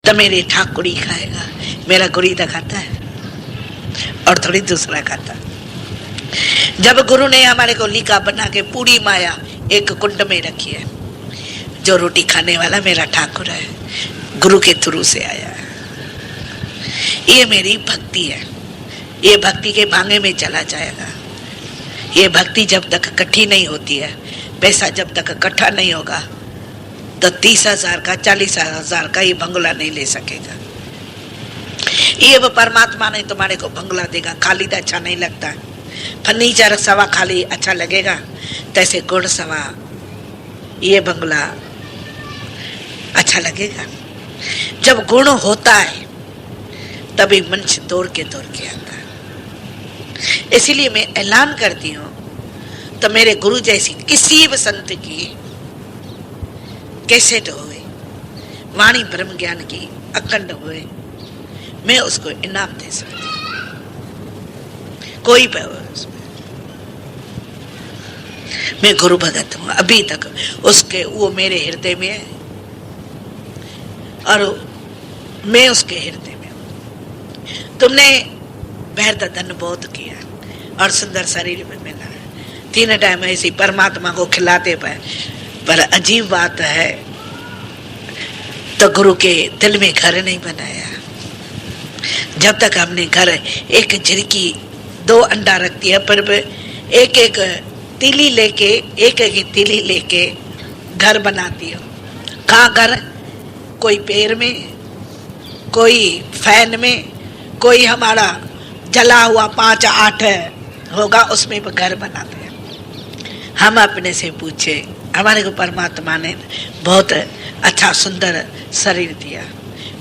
तो मेरी ठाकुरी खाएगा। मेरा गुरु तो खाता है और थोड़ी दूसरा खाता। जब गुरु ने हमारे को लिखा बना के पूरी माया एक कुंड में रखी है, जो रोटी खाने वाला मेरा ठाकुर है, गुरु के थ्रू से आया है। ये मेरी भक्ति है। ये भक्ति के भांगे में चला जाएगा। ये भक्ति जब तक इकट्ठी नहीं होती है, पैसा जब तक इकट्ठा नहीं होगा, तो 30,000 का 40,000 का ये बंगला नहीं ले सकेगा। ये वो परमात्मा ने तुम्हारे को बंगला देगा। खाली तो अच्छा नहीं लगता। फर्नीचर सवा खाली अच्छा लगेगा, तैसे गुण सवा ये बंगला अच्छा लगेगा। जब गुण होता है तभी मनुष्य दौड़ के आता है। इसीलिए मैं ऐलान करती हूँ, तो मेरे गुरु जैसी किसी भी संत की कैसेट हुए, वाणी ब्रह्म ज्ञान की अखंड हुए, मैं उसको इनाम दे सकती हूँ। कोई उसमें मैं गुरु भगत हूँ। अभी तक उसके वो मेरे हृदय में है और मैं उसके हृदय में हूँ। तुमने बैर धन बहुत किया और सुंदर शरीर में मिला है। 3 टाइम ऐसी परमात्मा को खिलाते पाए, पर अजीब बात है, तो गुरु के दिल में घर नहीं बनाया। जब तक हमने घर एक झिरकी 2 अंडा रखती है, पर एक एक तीली लेके घर बनाती हो। कहाँ घर? कोई पेड़ में, कोई फैन में, कोई हमारा जला हुआ 5-8 होगा, उसमें भी घर बनाते हैं। हम अपने से पूछे, हमारे को परमात्मा ने बहुत अच्छा सुंदर शरीर दिया।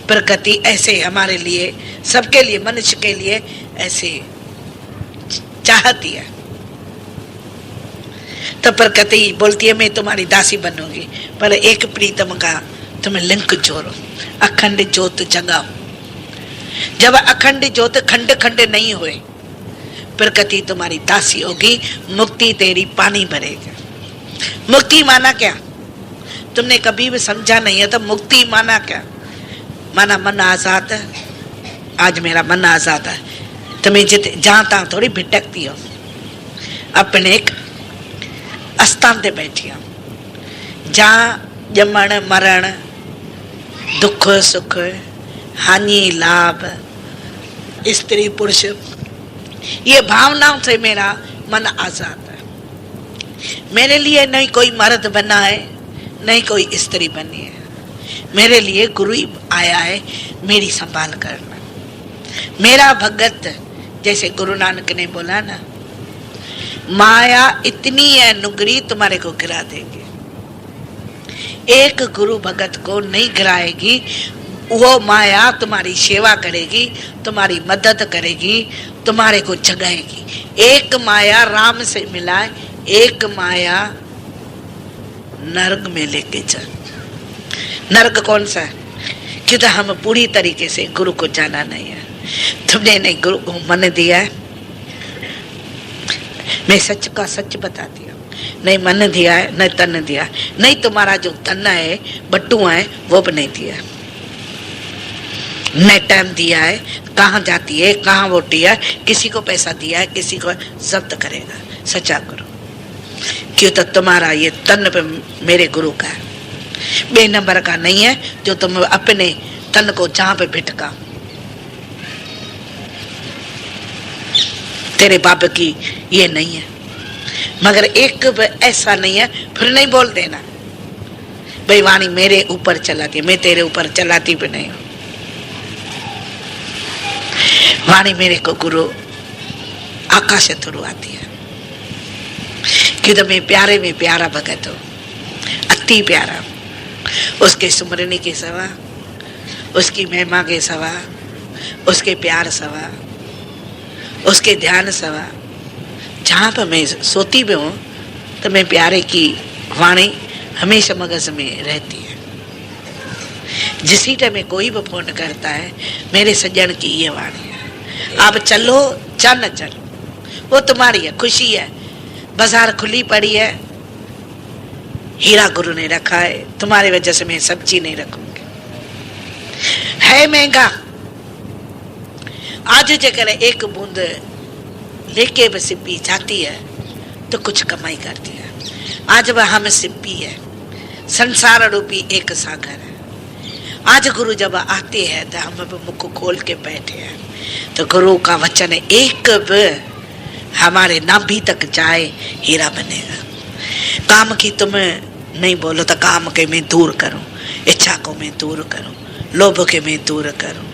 प्रकृति ऐसे हमारे लिए, सबके लिए, मनुष्य के लिए ऐसे चाहती है। तो प्रकृति बोलती है मैं तुम्हारी दासी बनूंगी, पर एक प्रीतम का तुम्हें लिंक जोड़ो, अखंड ज्योत जगाओ। जब अखंड ज्योत खंड खंड नहीं हुए, प्रकृति तुम्हारी दासी होगी, मुक्ति तेरी पानी भरेगा। मुक्ति माना क्या? तुमने कभी भी समझा नहीं है। तो मुक्ति माना क्या? माना मन आजाद है। आज मेरा मन आजाद है, तुम्हें जहां तहां थोड़ी भिटकती हो, अपने एक स्थान पे बैठी हो, जहां जमण मरण, दुख सुख, हानि लाभ, स्त्री पुरुष, ये भावनाओं से मेरा मन आजाद है। मेरे लिए नहीं कोई मर्द बना है, नहीं कोई स्त्री बनी है। मेरे लिए गुरु ही आया है मेरी संभाल करना। मेरा भगत, जैसे गुरु नानक ने बोला ना, माया इतनी है नुगरी तुम्हारे को गिरा देगी। एक गुरु भगत को नहीं गिराएगी, वो माया तुम्हारी सेवा करेगी, तुम्हारी मदद करेगी, तुम्हारे को जगाएगी। एक माया राम से मिलाए, एक माया नरक में लेके जाए। नरक कौन सा है? क्योंकि हम पूरी तरीके से गुरु को जाना नहीं है। तुमने नहीं गुरु को मन दिया है, मैं सच का सच बताती हूँ, नहीं मन दिया है, नहीं तन दिया है, नहीं तुम्हारा जो तन है बट्टू है वो भी नहीं दिया, न टाइम दिया है, कहाँ जाती है, कहाँ वोटी है, किसी को पैसा दिया है, किसी को जब्त करेगा। सच्चा गुरु क्यों? तो तुम्हारा ये तन पे मेरे गुरु का है, 2 नंबर का नहीं है जो तुम अपने तन को जहां पे भिटका। तेरे बाप की ये नहीं है, मगर एक ऐसा नहीं है, फिर नहीं बोल देना भाई वाणी मेरे ऊपर चलाती है, मैं तेरे ऊपर चलाती भी नहीं हूं। वाणी मेरे को गुरु आकाश थ्रू आती है, क्योंकि मैं प्यारे में प्यारा भगत हूं, अति प्यारा। उसके सुमरने के सवा, उसकी महिमा के सवा, उसके प्यार सवा, उसके ध्यान सवा। जहाँ पर मैं सोती भी हूँ तो मैं प्यारे की वाणी हमेशा मगज में रहती है। जिसी टाइम कोई भी फोन करता है, मेरे सज्जन की ये वाणी है, आप चलो या न चलो, वो तुम्हारी है, खुशी है। बाजार खुली पड़ी है, हीरा गुरु ने रखा है, तुम्हारी वजह से मैं सब्जी नहीं रखूंगी। है महंगा। आज जेकर एक बूंद लेके भी सिप्पी जाती है तो कुछ कमाई करती है। आज वह हम सिप्पी है, संसार रूपी एक सागर है। आज गुरु जब आते हैं तो हम भी मुख खोल के बैठे हैं, तो गुरु का वचन एक भी हमारे नाभि तक जाए, हीरा बनेगा। काम की तुम नहीं बोलो तो काम के मैं दूर करूं, इच्छा को मैं दूर करूं, लोभ के मैं दूर करूं।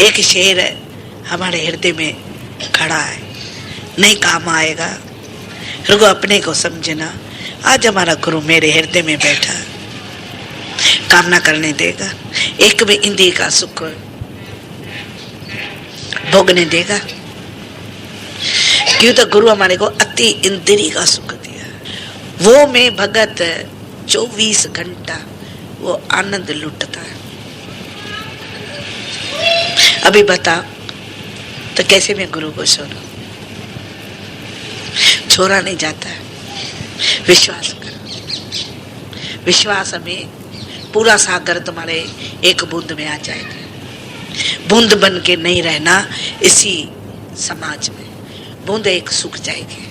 एक शेर हमारे हृदय में खड़ा है, नहीं काम आएगा, रुको अपने को समझना। आज हमारा गुरु मेरे हृदय में बैठा, कामना करने देगा, एक भी इंद्रिय का सुख भोगने देगा। क्यों? तो गुरु हमारे को अति इंद्रिय का सुख दिया। वो में भगत 24 घंटा वो आनंद लुटता है। अभी बता तो कैसे मैं गुरु को छोड़ू? छोड़ा नहीं जाता है। विश्वास करो, विश्वास में पूरा सागर तुम्हारे एक बूंद में आ जाएगा। बूंद बन के नहीं रहना इसी समाज में, बूंद एक सूख जाएगी।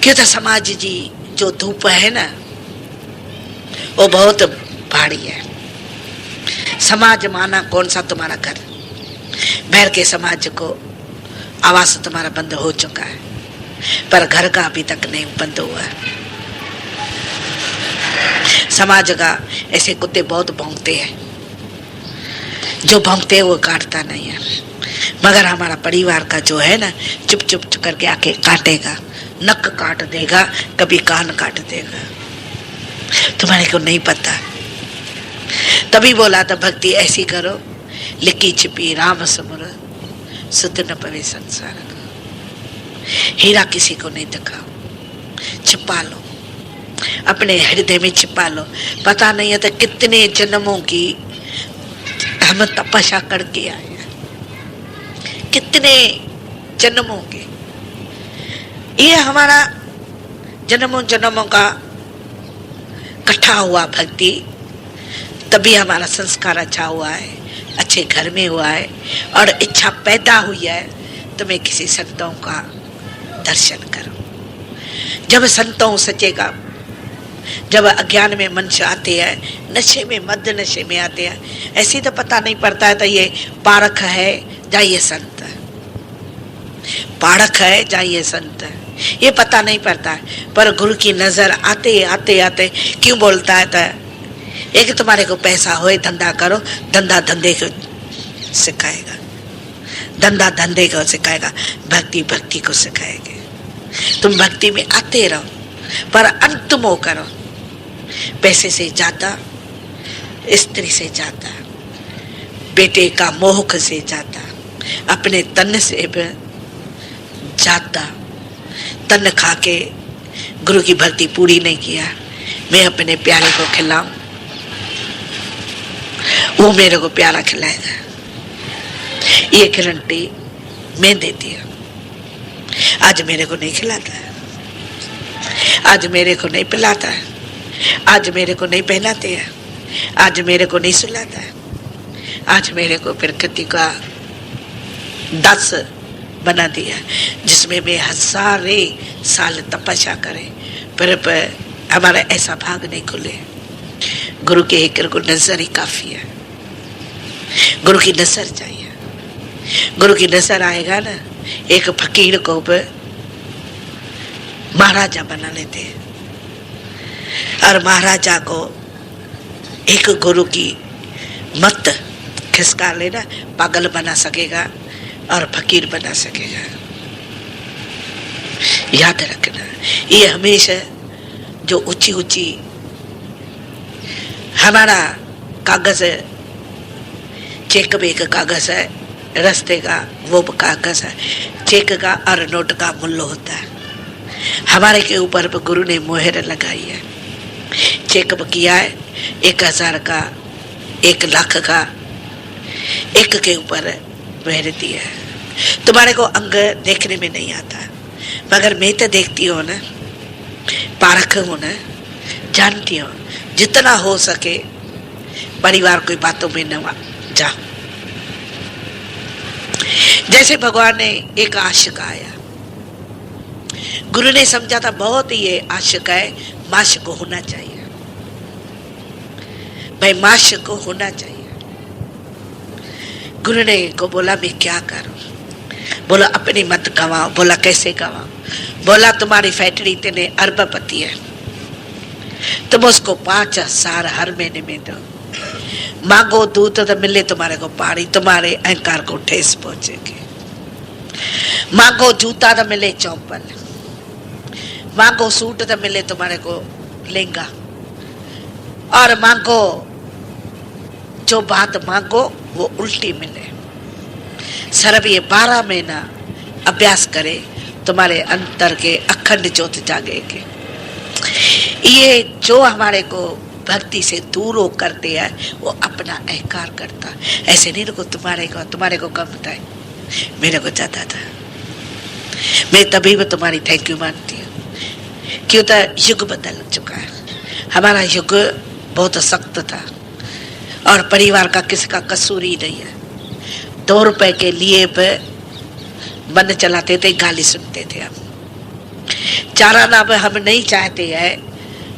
क्यों? तो समाज जी जो धूप है ना वो बहुत भारी है। समाज माना कौन सा? तुम्हारा घर। बाहर के समाज को आवास तुम्हारा बंद हो चुका है, पर घर का अभी तक नहीं बंद हुआ है। समाज का ऐसे कुत्ते बहुत भौंकते हैं, जो भौंकते हैं वो काटता नहीं है, मगर हमारा परिवार का जो है ना चुप चुप करके आके काटेगा, नक काट देगा, कभी कान काट देगा। तुम्हारे को नहीं पता। तभी बोला था भक्ति ऐसी करो, लिखी छिपी राम समर, सुध न पवे संसार का। हीरा किसी को नहीं दिखाओ, छिपा लो, अपने हृदय में छिपा लो। पता नहीं है तो कितने जन्मों की हम तपस्या करके आए हैं, कितने जन्मों के। ये हमारा जन्मों जन्मों का इकट्ठा हुआ भक्ति, तभी हमारा संस्कार अच्छा हुआ है, अच्छे घर में हुआ है, और इच्छा पैदा हुई है तो मैं किसी संतों का दर्शन करूं। जब संतों सचेगा, जब अज्ञान में मनुष्य आते हैं, नशे में मद नशे में आते हैं, ऐसे तो पता नहीं पड़ता है तो ये पारख है या ये संत है, पारख है या ये संत है, ये पता नहीं पड़ता है। पर गुरु की नजर आते आते आते क्यों बोलता है? तो एक तुम्हारे को पैसा होए धंधा करो, धंधा धंधे को सिखाएगा, धंधा धंधे को सिखाएगा, भक्ति भक्ति को सिखाएगा। तुम भक्ति में आते रहो, पर अंत मोह करो। पैसे से ज्यादा, स्त्री से ज्यादा, बेटे का मोह से ज्यादा, अपने तन से भी ज्यादा। तन खा के गुरु की भक्ति पूरी नहीं किया, मैं अपने प्यारे को खिलाऊं, वो मेरे को प्यारा खिलाएगा, ये गारंटी मैं देती हूँ। आज मेरे को नहीं खिलाता है, आज मेरे को नहीं पिलाता है, आज मेरे को नहीं पहनाते हैं, आज मेरे को नहीं सुलाता है, आज मेरे को प्रकृति का दास बना दिया, जिसमें मैं हजारे साल तपस्या करें, पर हमारा ऐसा भाग नहीं खुले। गुरु के एक को नजर ही काफी है, गुरु की नजर चाहिए। गुरु की नजर आएगा ना, एक फकीर को भी महाराजा बना लेते हैं, और महाराजा को एक गुरु की मत खिसका लेना, पागल बना सकेगा और फकीर बना सकेगा। याद रखना, ये हमेशा जो ऊंची ऊंची हमारा कागज है, चेक भी एक कागज है, रास्ते का वो कागज है, चेक का और नोट का मूल्य होता है। हमारे के ऊपर गुरु ने मोहर लगाई है, चेक किया है 1000 का, 1 लाख का, एक के ऊपर मोहर दिया है। तुम्हारे को अंग देखने में नहीं आता, मगर मैं तो देखती हूँ ना, पारख हूँ ना, जानती हूँ। जितना हो सके परिवार की बातों में न जा। जैसे भगवान ने एक आशिक आया, गुरु ने समझा था बहुत ही ये आशिक है, माश को होना चाहिए भाई, माश को होना चाहिए। गुरु ने को बोला मैं क्या करूं? बोला अपनी मत गवाओ। बोला कैसे गवाओ? बोला तुम्हारी फैक्ट्री तेने अरबपति है, तुम उसको 5,000 हर महीने में दो। मांगो दूध तो मिले तुम्हारे को पानी, तुम्हारे अहंकार को ठेस पहुंचेगी। मांगो जूता तो मिले चौपल, मांगो सूट तो मिले तुम्हारे को लहंगा, और मांगो जो बात मांगो वो उल्टी मिले। सरब ये 12 महीना अभ्यास करे, तुम्हारे अंतर के अखंड ज्योत जागेगी। ये जो हमारे को भक्ति से दूर हो करते हैं वो अपना अहंकार करता। ऐसे नहीं को तुम्हारे को कम था, मेरे को ज्यादा था। मैं तभी भी तुम्हारी थैंक यू मानती हूँ, क्यों तो युग बदल चुका है। हमारा युग बहुत सख्त था और परिवार का किसी का कसूर ही नहीं है। 2 रुपए के लिए मन चलाते थे, गाली सुनते थे। हम चाराना हम नहीं चाहते हैं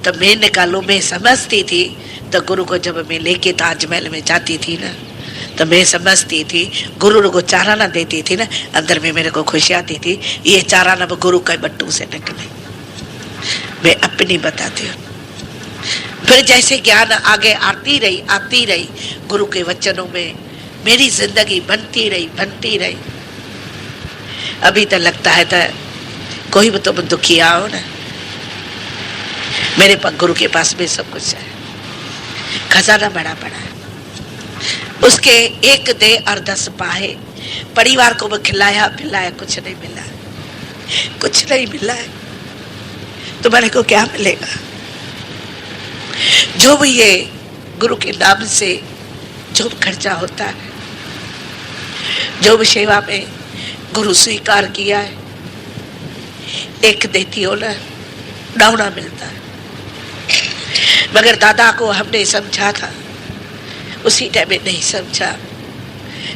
तो मैं निकालू। मैं समझती थी तो गुरु को जब मैं लेके ताजमहल में जाती थी ना, तो मैं समझती थी गुरु को चाराना देती थी ना, अंदर में मेरे को खुशी आती थी, ये चाराना गुरु के बट्टू से निकले। मैं अपनी बताती हूँ। फिर जैसे ज्ञान आगे आती रही गुरु के वचनों में, मेरी जिंदगी बनती रही। अभी तो लगता है तो कोई भी तुम दुखी आओ ना, मेरे पास गुरु के पास में सब कुछ है, खजाना बड़ा है। उसके 1 दे और 10 पाए। परिवार को वो खिलाया पिलाया, कुछ नहीं मिला है। तुम्हारे को क्या मिलेगा? जो भी ये गुरु के नाम से जो खर्चा होता है, जो भी सेवा में गुरु स्वीकार किया है, एक देती हो ना, डाउना मिलता है। मगर दादा को हमने समझा था, उसी टाइम में नहीं समझा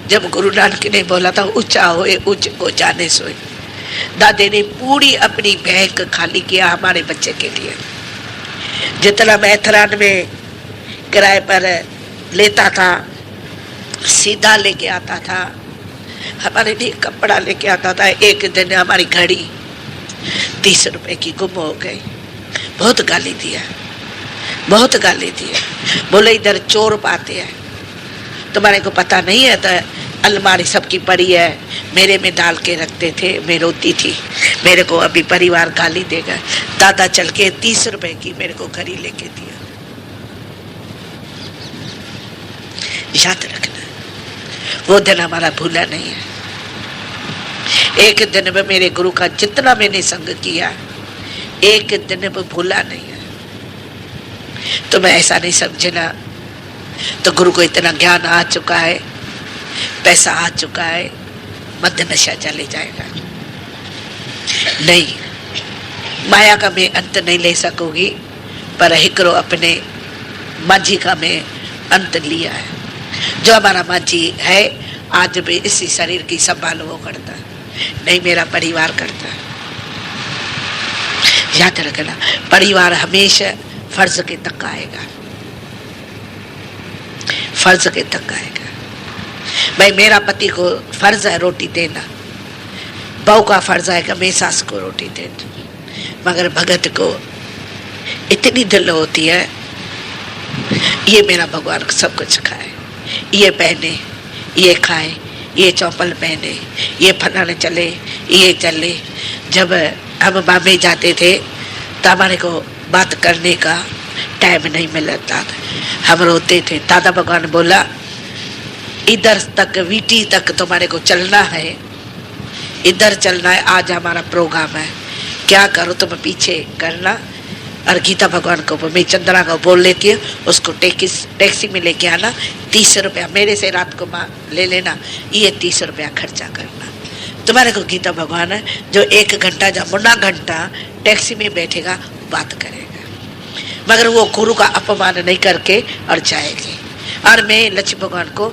जब गुरु नानक ने बोला था ऊंचा होए उच्च को जाने सोए। दादे ने पूरी अपनी बैंक खाली किया हमारे बच्चे के लिए। जितना मैथरान में किराए पर लेता था, सीधा लेके आता था, हमारे लिए कपड़ा लेके आता था। एक दिन हमारी घड़ी 30 रुपए की गुम हो गई। बहुत गाली दिया। बोले इधर चोर पाते हैं, तुम्हारे को पता नहीं है? तो अलमारी सबकी पड़ी है, मेरे में डाल के रखते थे। मैं रोती थी, मेरे को अभी परिवार गाली देगा। दादा चल के 30 रुपए की मेरे को घड़ी लेके दिया। याद रखना, वो दिन हमारा भूला नहीं है। एक दिन में मेरे गुरु का जितना मैंने संग किया, एक दिन में भूला नहीं है। तो मैं ऐसा नहीं समझना तो गुरु को इतना ज्ञान आ चुका है, पैसा आ चुका है, मध्य नशा चले जाएगा। नहीं, माया का मैं अंत नहीं ले सकूंगी, पर हिकरो अपने माझी का मैं अंत लिया है। जो हमारा माझी है आज भी इसी शरीर की संभाल वो करता, नहीं मेरा परिवार करता। याद रखना, परिवार हमेशा फर्ज के तक आएगा, फर्ज के तक आएगा। भाई मेरा पति को फर्ज है रोटी देना, बहू का फर्ज है कि मैं सास को रोटी देना, मगर भगत को इतनी दिल होती है ये मेरा भगवान सब कुछ खाए, ये पहने, ये खाए, ये चौपल पहने, ये फलाने चले, ये चले। जब हम बॉम्बे जाते थे तो हमारे को बात करने का टाइम नहीं मिलता था, हम रोते थे। दादा भगवान बोला इधर तक वीटी तक तुम्हारे को चलना है, इधर चलना है, आज हमारा प्रोग्राम है, क्या करो तुम पीछे करना। और गीता भगवान को मैं चंद्रा को बोल लेती हूँ, उसको टैक्सी में लेके आना, 30 रुपया मेरे से रात को ले लेना, ये 30 रुपया खर्चा करना। तुम्हारे को गीता भगवान है जो 1 घंटा या मुन्ना घंटा टैक्सी में बैठेगा, बात करेगा, मगर वो गुरु का अपमान नहीं करके और जाएगी। और मैं लक्ष्मी भगवान को